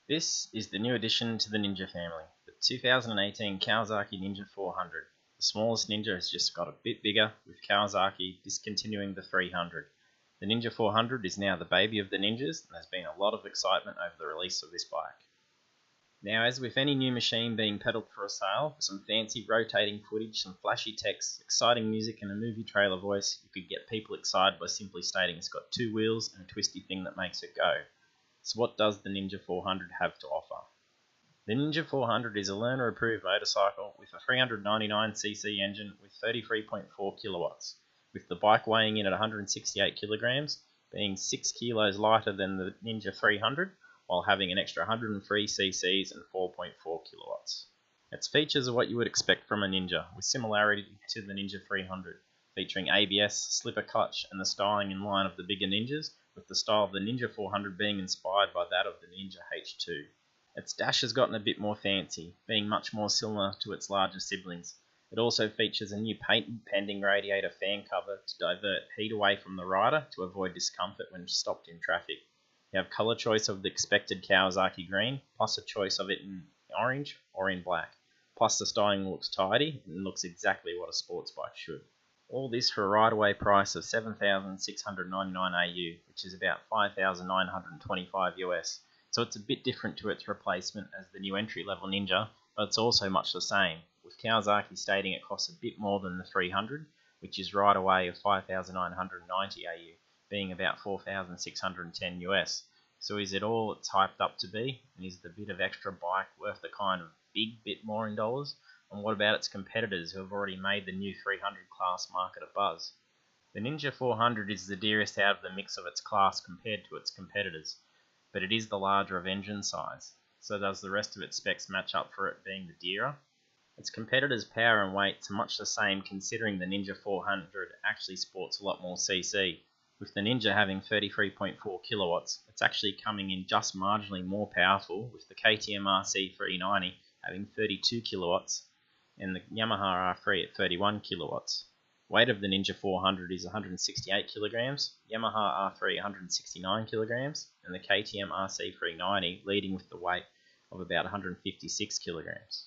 This is the new addition to the Ninja family, the 2018 Kawasaki Ninja 400. The smallest Ninja has just got a bit bigger, with Kawasaki discontinuing the 300. The Ninja 400 is now the baby of the Ninjas, and there's been a lot of excitement over the release of this bike. Now, as with any new machine being peddled for a sale, for some fancy rotating footage, some flashy text, exciting music and a movie trailer voice, you could get people excited by simply stating it's got two wheels and a twisty thing that makes it go. So what does the Ninja 400 have to offer? The Ninja 400 is a learner-approved motorcycle with a 399cc engine with 33.4 kilowatts, with the bike weighing in at 168 kilograms, being 6 kilos lighter than the Ninja 300, while having an extra 103 cc's and 4.4 kilowatts. Its features are what you would expect from a Ninja, with similarity to the Ninja 300, featuring ABS, slipper clutch, and the styling in line of the bigger Ninjas, with the style of the Ninja 400 being inspired by that of the Ninja H2. Its dash has gotten a bit more fancy, being much more similar to its larger siblings. It also features a new patent-pending radiator fan cover to divert heat away from the rider to avoid discomfort when stopped in traffic. You have colour choice of the expected Kawasaki green, plus a choice of it in orange or in black. Plus the styling looks tidy and looks exactly what a sports bike should. All this for a ride-away price of $7,699 AU, which is about $5,925 US. So it's a bit different to its replacement as the new entry-level Ninja, but it's also much the same, with Kawasaki stating it costs a bit more than the 300, which is ride-away of $5,990 AU, being about $4,610 US. So is it all it's hyped up to be, and is the bit of extra bike worth the kind of big bit more in dollars? And what about its competitors who have already made the new 300 class market a buzz? The Ninja 400 is the dearest out of the mix of its class compared to its competitors, but it is the larger of engine size, so does the rest of its specs match up for it being the dearer? Its competitors' power and weight are much the same, considering the Ninja 400 actually sports a lot more cc. With the Ninja having 33.4 kilowatts, it's actually coming in just marginally more powerful, with the KTM RC390 having 32 kilowatts and the Yamaha R3 at 31 kilowatts. Weight of the Ninja 400 is 168 kilograms, Yamaha R3 169 kilograms, and the KTM RC390 leading with the weight of about 156 kilograms.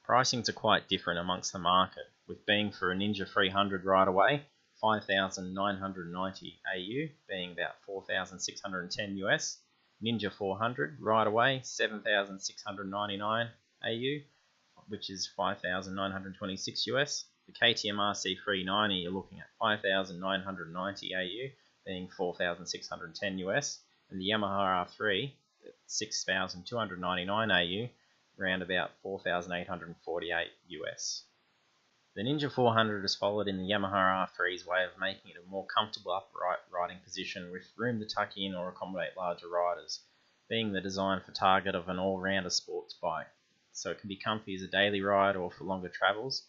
Pricings are quite different amongst the market, with being for a Ninja 300 right away, $5,990 AU, being about $4,610 US, Ninja 400 right away, $7,699 AU, which is $5,926 US. The KTM RC390 you're looking at $5,990 AU, being $4,610 US, and the Yamaha R3 at $6,299 AU, around about $4,848 US. The Ninja 400 has followed in the Yamaha R3's way of making it a more comfortable upright riding position with room to tuck in or accommodate larger riders, being the design for target of an all-rounder sports bike, so it can be comfy as a daily ride or for longer travels,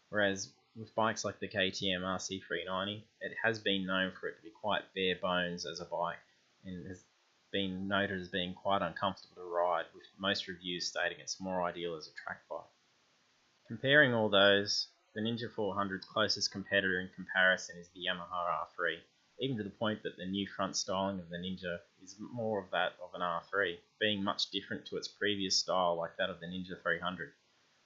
whereas with bikes like the KTM RC390, it has been known for it to be quite bare bones as a bike and has been noted as being quite uncomfortable to ride, with most reviews stating it's more ideal as a track bike. Comparing all those, the Ninja 400's closest competitor in comparison is the Yamaha R3, even to the point that the new front styling of the Ninja is more of that of an R3, being much different to its previous style like that of the Ninja 300.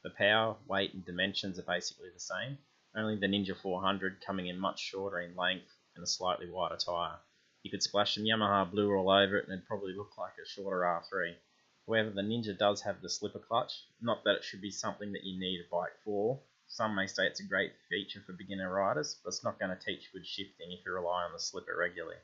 The power, weight and dimensions are basically the same, only the Ninja 400 coming in much shorter in length and a slightly wider tyre. You could splash some Yamaha blue all over it and it'd probably look like a shorter R3. However, the Ninja does have the slipper clutch, not that it should be something that you need a bike for. Some may say it's a great feature for beginner riders, but it's not going to teach good shifting if you rely on the slipper regularly.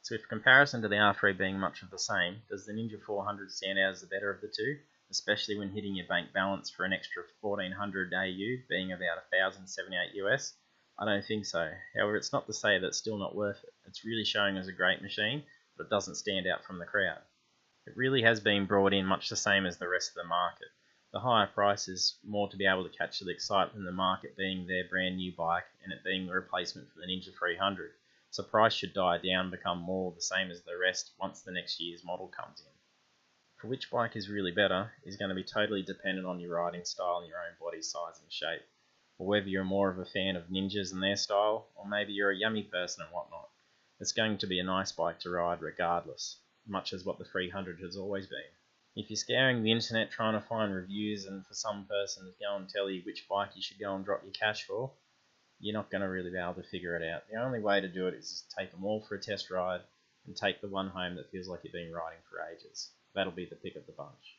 So if comparison to the R3 being much of the same, does the Ninja 400 stand out as the better of the two, especially when hitting your bank balance for an extra 1400 AU, being about 1078 US? I don't think so. However, it's not to say that it's still not worth it. It's really showing as a great machine, but it doesn't stand out from the crowd. It really has been brought in much the same as the rest of the market. The higher price is more to be able to capture the excitement in the market being their brand new bike and it being a replacement for the Ninja 300. So price should die down and become more the same as the rest once the next year's model comes in. For which bike is really better is going to be totally dependent on your riding style and your own body size and shape, or whether you're more of a fan of Ninjas and their style, or maybe you're a yummy person and whatnot. It's going to be a nice bike to ride regardless, much as what the 300 has always been. If you're scouring the internet trying to find reviews and for some person to go and tell you which bike you should go and drop your cash for, you're not going to really be able to figure it out. The only way to do it is just take them all for a test ride and take the one home that feels like you've been riding for ages. That'll be the pick of the bunch.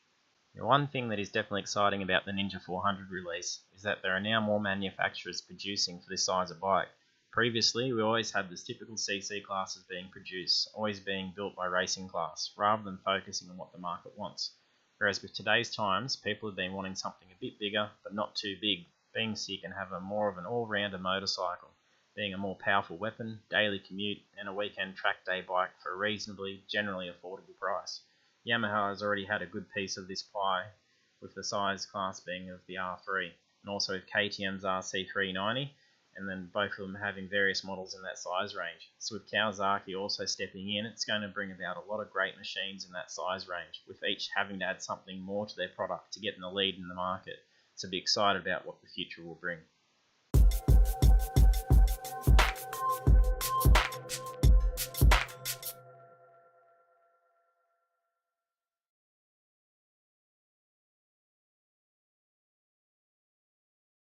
Now, one thing that is definitely exciting about the Ninja 400 release is that there are now more manufacturers producing for this size of bike. Previously, we always had this typical CC classes being produced, always being built by racing class, rather than focusing on what the market wants. Whereas with today's times, people have been wanting something a bit bigger, but not too big, being so you can have more of an all-rounder motorcycle, being a more powerful weapon, daily commute, and a weekend track day bike for a reasonably, generally affordable price. Yamaha has already had a good piece of this pie, with the size class being of the R3, and also with KTM's RC390, and then both of them having various models in that size range. So with Kawasaki also stepping in, it's going to bring about a lot of great machines in that size range, with each having to add something more to their product to get in the lead in the market. So be excited about what the future will bring.